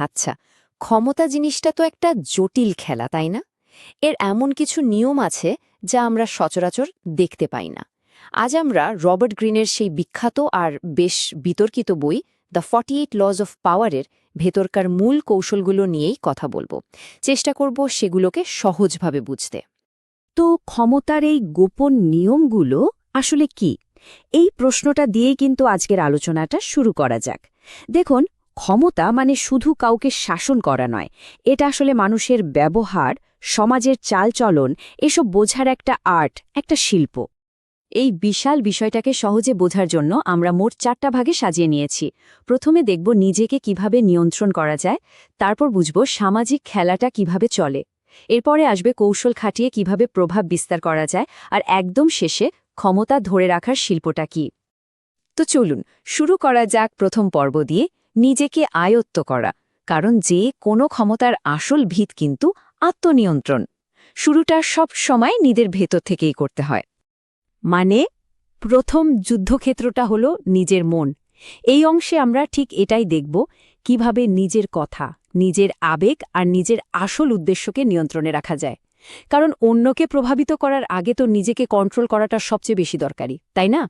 আচ্ছা, ক্ষমতা জিনিসটা তো একটা জটিল খেলা, তাই না? এর এমন কিছু নিয়ম আছে যা আমরা সচরাচর দেখতে পাই না। আজ আমরা রবার্ট গ্রিনের সেই বিখ্যাত আর বেশ বিতর্কিত বই দ্য 48 লজ অফ পাওয়ারের ভেতরকার মূল কৌশলগুলো নিয়েই কথা বলবো। চেষ্টা করব সেগুলোকে সহজভাবে বুঝতে। তো ক্ষমতার এই গোপন নিয়মগুলো আসলে কি? এই প্রশ্নটা দিয়েই কিন্তু আজকের আলোচনাটা শুরু করা যাক। দেখুন, ক্ষমতা মানে শুধু কাউকে শাসন করা নয়, এটা আসলে মানুষের ব্যবহার, সমাজের চালচলন, এসব বোঝার একটা আর্ট, একটা শিল্প। এই বিশাল বিষয়টাকে সহজে বোঝার জন্য আমরা মোট 4টা ভাগে সাজিয়ে নিয়েছি। প্রথমে দেখব নিজেকে কিভাবে নিয়ন্ত্রণ করা যায়, তারপর বুঝব সামাজিক খেলাটা কিভাবে চলে, এরপরে আসবে কৌশল খাটিয়ে কিভাবে প্রভাব বিস্তার করা যায়, আর একদম শেষে ক্ষমতা ধরে রাখার শিল্পটা কি। তো চলুন শুরু করা যাক প্রথম পর্ব দিয়ে, নিজেকে আয়ত্ত করা। কারণ যে কোনো ক্ষমতার আসল ভিত কিন্তু আত্মনিয়ন্ত্রণ। শুরুটা সব সময় নিজের ভেতর থেকেই করতে হয়। মানে প্রথম যুদ্ধক্ষেত্রটা হলো নিজের মন। এই অংশে আমরা ঠিক এটাই দেখব, কিভাবে নিজের কথা, নিজের আবেগ আর নিজের আসল উদ্দেশ্যকে নিয়ন্ত্রণে রাখা যায়। কারণ অন্যকে প্রভাবিত করার আগে তো নিজেকে কন্ট্রোল করাটা সবচেয়ে বেশি দরকারি, তাই না?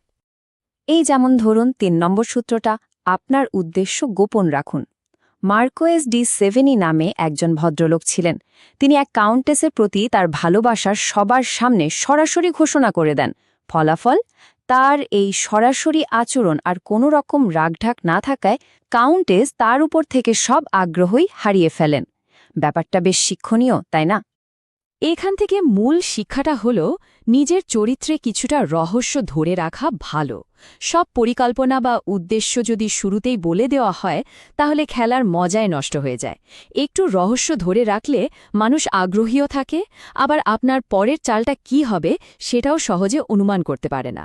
এই যেমন ধরুন ৩ নম্বর সূত্রটা, আপনার উদ্দেশ্য গোপন রাখুন। মার্কোয়েস ডি সেভেনি নামে একজন ভদ্রলোক ছিলেন। তিনি এক কাউন্টেসের প্রতি তার ভালোবাসার সবার সামনে সরাসরি ঘোষণা করে দেন। ফলাফল, তার এই সরাসরি আচরণ আর কোনো রকম রাগঢাক না থাকায় কাউন্টেস তার উপর থেকে সব আগ্রহই হারিয়ে ফেলেন। ব্যাপারটা বেশ শিক্ষণীয়, তাই না? এখান থেকে মূল শিক্ষাটা হল, নিজের চরিত্রে কিছুটা রহস্য ধরে রাখা ভালো। সব পরিকল্পনা বা উদ্দেশ্য যদি শুরুতেই বলে দেওয়া হয়, তাহলে খেলার মজাই নষ্ট হয়ে যায়। একটু রহস্য ধরে রাখলে মানুষ আগ্রহীও থাকে, আবার আপনার পরের চালটা কি হবে সেটাও সহজে অনুমান করতে পারে না।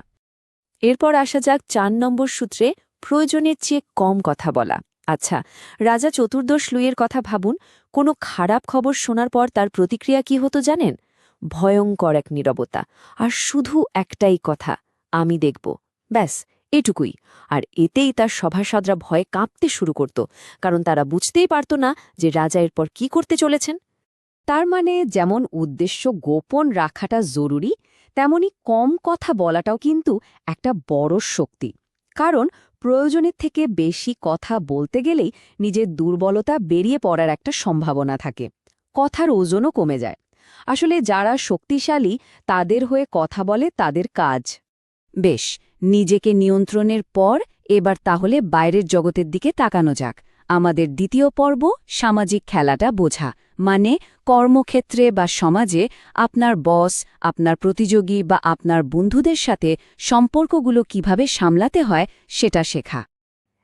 এরপর আসা যাক ৪ নম্বর সূত্রে, প্রয়োজনের চেয়ে কম কথা বলা। আচ্ছা, রাজা চতুর্দশ লুইয়ের কথা ভাবুন। কোনো খারাপ খবর শোনার পর তার প্রতিক্রিয়া কি হতো জানেন? ভয়ঙ্কর এক নীরবতা, আর শুধু একটাই কথা, আমি দেখব। ব্যাস, এটুকুই। আর এতেই তার সভাসদরা ভয়ে কাঁপতে শুরু করত, কারণ তারা বুঝতেই পারত না যে রাজা এরপর কি করতে চলেছেন। তার মানে যেমন উদ্দেশ্য গোপন রাখাটা জরুরি, তেমনি কম কথা বলাটাও কিন্তু একটা বড় শক্তি। কারণ প্রয়োজনের থেকে বেশি কথা বলতে গেলেই নিজের দুর্বলতা বেরিয়ে পড়ার একটা সম্ভাবনা থাকে, কথার ওজনও কমে যায়। আসলে যারা শক্তিশালী তাদের হয়ে কথা বলে তাদের কাজ। বেশ, নিজেকে নিয়ন্ত্রণের পর এবার তাহলে বাইরের জগতের দিকে তাকানো যাক। আমাদের দ্বিতীয় পর্ব, সামাজিক খেলাটা বোঝা। মানে কর্মক্ষেত্রে বা সমাজে আপনার বস, আপনার প্রতিযোগী বা আপনার বন্ধুদের সাথে সম্পর্কগুলো কিভাবে সামলাতে হয় সেটা শেখা।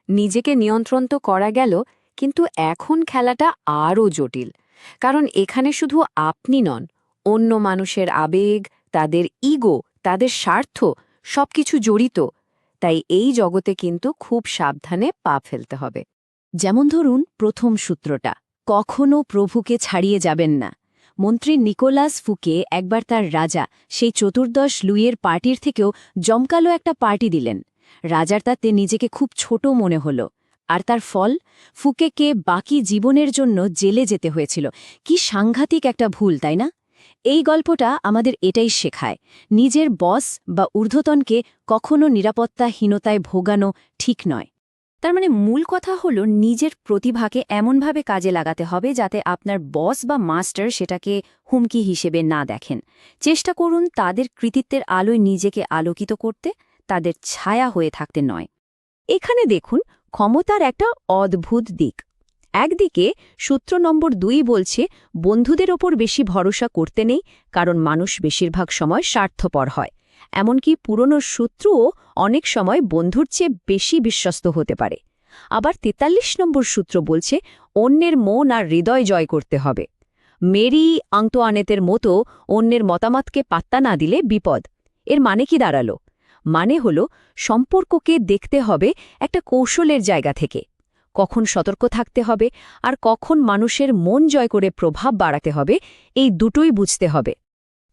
নিজেকে নিয়ন্ত্রণ তো করা গেল, কিন্তু এখন খেলাটা আরও জটিল। কারণ এখানে শুধু আপনি নন, অন্য মানুষের আবেগ, তাদের ইগো, তাদের স্বার্থ সবকিছু জড়িত। তাই এই জগতে কিন্তু খুব সাবধানে পা ফেলতে হবে। যেমন ধরুন প্রথম সূত্রটা, কখনো প্রভুকে ছাড়িয়ে যাবেন না। মন্ত্রী নিকোলাস ফুকে একবার তার রাজা, সেই চতুর্দশ লুইয়ের পার্টির থেকেও জমকালো একটা পার্টি দিলেন। রাজার তাতে নিজেকে খুব ছোট মনে হল। আর তার ফল, ফুকেকে বাকি জীবনের জন্য জেলে যেতে হয়েছিল। কি সাংঘাতিক একটা ভুল, তাই না? এই গল্পটা আমাদের এটাই শেখায়, নিজের বস বা ঊর্ধ্বতনকে কখনো নিরাপত্তাহীনতায় ভোগানো ঠিক নয়। তার মানে মূল কথা হলো, নিজের প্রতিভাকে এমনভাবে কাজে লাগাতে হবে যাতে আপনার বস বা মাস্টার সেটাকে হুমকি হিসেবে না দেখেন। চেষ্টা করুন তাদের কৃতিত্বের আলোয় নিজেকে আলোকিত করতে, তাদের ছায়া হয়ে থাকতে নয়। এখানে দেখুন ক্ষমতার একটা অদ্ভুত দিক। একদিকে সূত্র নম্বর 2 বলছে, বন্ধুদের ওপর বেশি ভরসা করতে নেই, কারণ মানুষ বেশিরভাগ সময় স্বার্থপর হয়। এমনকি পুরনো শত্রুও অনেক সময় বন্ধুর চেয়ে বেশি বিশ্বস্ত হতে পারে। আবার 43 নম্বর সূত্র বলছে, অন্যের মন আর হৃদয় জয় করতে হবে। মেরি আন্তোয়ানেতের মতো অন্যের মতামতকে পাত্তা না দিলে বিপদ। এর মানে কি দাঁড়ালো? মানে হলো, সম্পর্ককে দেখতে হবে একটা কৌশলের জায়গা থেকে। কখন সতর্ক থাকতে হবে আর কখন মানুষের মন জয় করে প্রভাব বাড়াতে হবে, এই দুটোই বুঝতে হবে।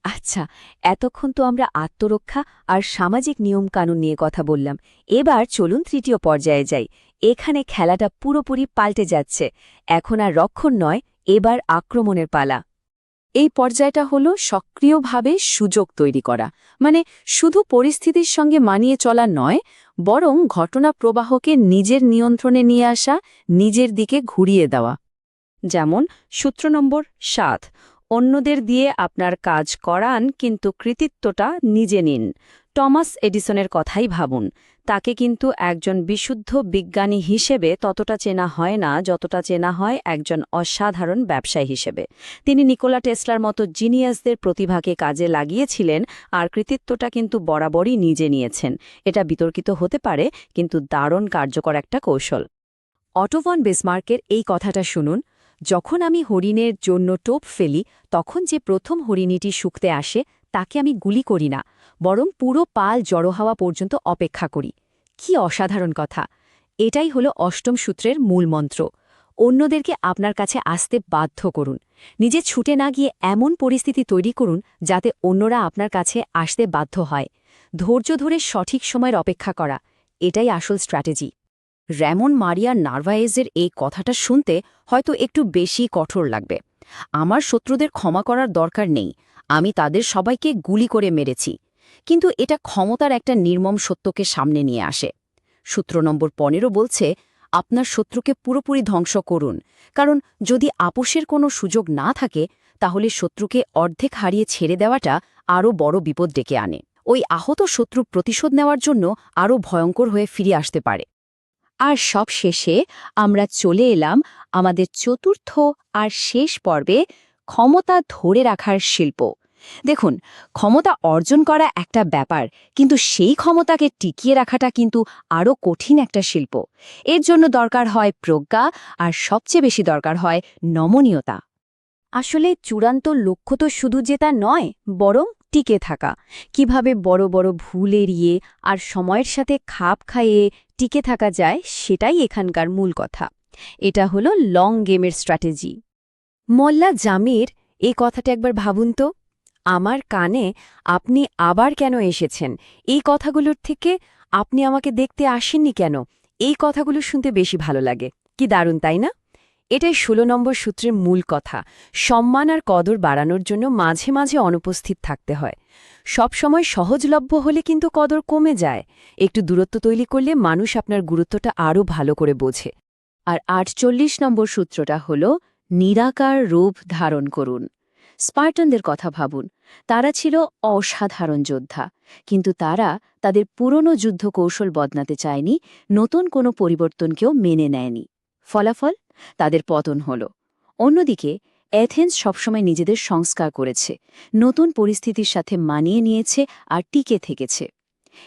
আচ্ছা, এতক্ষণ তো আমরা আত্মরক্ষা আর সামাজিক নিয়মকানুন নিয়ে কথা বললাম। এবার চলুন তৃতীয় পর্যায়ে যাই। এখানে খেলাটা পুরোপুরি পাল্টে যাচ্ছে। এখন আর রক্ষণ নয়, এবার আক্রমণের পালা। এই পর্যায়টা হলো সক্রিয়ভাবে সুযোগ তৈরি করা, মানে শুধু পরিস্থিতির সঙ্গে মানিয়ে চলা নয়, বরং ঘটনা প্রবাহকে নিজের নিয়ন্ত্রণে নিয়ে আসা, নিজের দিকে ঘুরিয়ে দেওয়া। যেমন সূত্র নম্বর 7, অন্যদের দিয়ে আপনার কাজ করান কিন্তু কৃতিত্বটা নিজে নিন। টমাস এডিসনের কথাই ভাবুন। তাকে কিন্তু একজন বিশুদ্ধ বিজ্ঞানী হিসেবে ততটা চেনা হয় না যতটা চেনা হয় একজন অসাধারণ ব্যবসায়ী হিসেবে। তিনি নিকোলা টেসলার মতো জিনিয়াসদের প্রতিভাকে কাজে লাগিয়েছিলেন, আর কৃতিত্বটা কিন্তু বরাবরই নিজে নিয়েছেন। এটা বিতর্কিত হতে পারে, কিন্তু দারুণ কার্যকর একটা কৌশল। অটো ভন বিসমার্কের এই কথাটা শুনুন, যখন আমি হরিণের জন্য টোপ ফেলি, তখন যে প্রথম হরিণীটি শুকতে আসে তাকে আমি গুলি করি না, বরং পুরো পাল জড়ো হওয়া পর্যন্ত অপেক্ষা করি। কি অসাধারণ কথা! এটাই হলো অষ্টম সূত্রের মূল মন্ত্র। অন্যদেরকে আপনার কাছে আসতে বাধ্য করুন। নিজে ছুটে না গিয়ে এমন পরিস্থিতি তৈরি করুন যাতে অন্যরা আপনার কাছে আসতে বাধ্য হয়। ধৈর্য ধরে সঠিক সময়ের অপেক্ষা করা, এটাই আসল স্ট্র্যাটেজি। র্যামন মারিয়া নার্ভায়েজের এই কথাটা শুনতে হয়তো একটু বেশি কঠোর লাগবে। আমার শত্রুদের ক্ষমা করার দরকার নেই, আমি তাদের সবাইকে গুলি করে মেরেছি। কিন্তু এটা ক্ষমতার একটা নির্মম সত্যকে সামনে নিয়ে আসে। সূত্র নম্বর 15 বলছে, আপনার শত্রুকে পুরোপুরি ধ্বংস করুন, কারণ যদি আপোষের কোনো সুযোগ না থাকে তাহলে শত্রুকে অর্ধেক হারিয়ে ছেড়ে দেওয়াটা আরও বড় বিপদ ডেকে আনে। ওই আহত শত্রু প্রতিশোধ নেওয়ার জন্য আরও ভয়ঙ্কর হয়ে ফিরে আসতে পারে। আর সব শেষে আমরা চলে এলাম আমাদের চতুর্থ আর শেষ পর্বে, ক্ষমতা ধরে রাখার শিল্প। দেখুন, ক্ষমতা অর্জন করা একটা ব্যাপার, কিন্তু সেই ক্ষমতাকে টিকিয়ে রাখাটা কিন্তু আরও কঠিন একটা শিল্প। এর জন্য দরকার হয় প্রজ্ঞা, আর সবচেয়ে বেশি দরকার হয় নমনীয়তা। আসলে চূড়ান্ত লক্ষ্য তো শুধু জেতা নয়, বরং টিকে থাকা। কিভাবে বড় বড় ভুল এড়িয়ে আর সময়ের সাথে খাপ খাইয়ে টিকে থাকা যায়, সেটাই এখানকার মূল কথা। এটা হলো লং গেমের স্ট্র্যাটেজি। মোল্লা জামির, এই কথাটা একবার ভাবুন তো। আমার কানে আপনি আবার কেন এসেছেন, এই কথাগুলোর থেকে আপনি আমাকে দেখতে আসেননি কেন, এই কথাগুলো শুনতে বেশি ভালো লাগে। কি দারুণ, তাই না? এটাই 16 নম্বর সূত্রের মূল কথা। সম্মান আর কদর বাড়ানোর জন্য মাঝে মাঝে অনুপস্থিত থাকতে হয়। সবসময় সহজলভ্য হলে কিন্তু কদর কমে যায়। একটু দূরত্ব তৈরি করলে মানুষ আপনার গুরুত্বটা আরও ভালো করে বোঝে। আর 48 নম্বর সূত্রটা হল নিরাকার রূপ ধারণ করুন। স্পার্টানদের কথা ভাবুন। তারা ছিল অসাধারণ যোদ্ধা, কিন্তু তারা তাদের পুরনো যুদ্ধ কৌশল বদলাতে চায়নি, নতুন কোনো পরিবর্তনকেও মেনে নেয়নি। ফলাফল, তাদের পতন হল। অন্যদিকে অ্যাথেন্স সবসময় নিজেদের সংস্কার করেছে, নতুন পরিস্থিতির সাথে মানিয়ে নিয়েছে আর টিকে থেকেছে।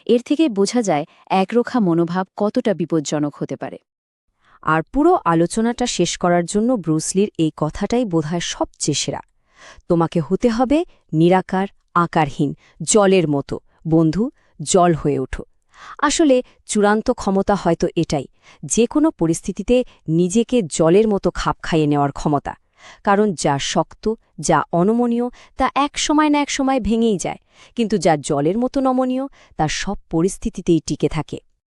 এর থেকে বোঝা যায় একরোখা মনোভাব কতটা বিপজ্জনক হতে পারে। আর পুরো আলোচনাটা শেষ করার জন্য ব্রুসলির এই কথাটাই বোধহয় সবচেয়ে সেরা। তোমাকে হতে হবে নিরাকার, আকারহীন, জলের মতো। বন্ধু, জল হয়ে ওঠো। আসলে চূড়ান্ত ক্ষমতা হয়তো এটাই, যে কোনো পরিস্থিতিতে নিজেকে জলের মতো খাপ খাইয়ে নেওয়ার ক্ষমতা। কারণ যা শক্ত, যা অনমনীয়, তা এক সময় না এক সময় ভেঙেই যায়, কিন্তু যা জলের মতো নমনীয়, তা সব পরিস্থিতিতেই টিকে থাকে।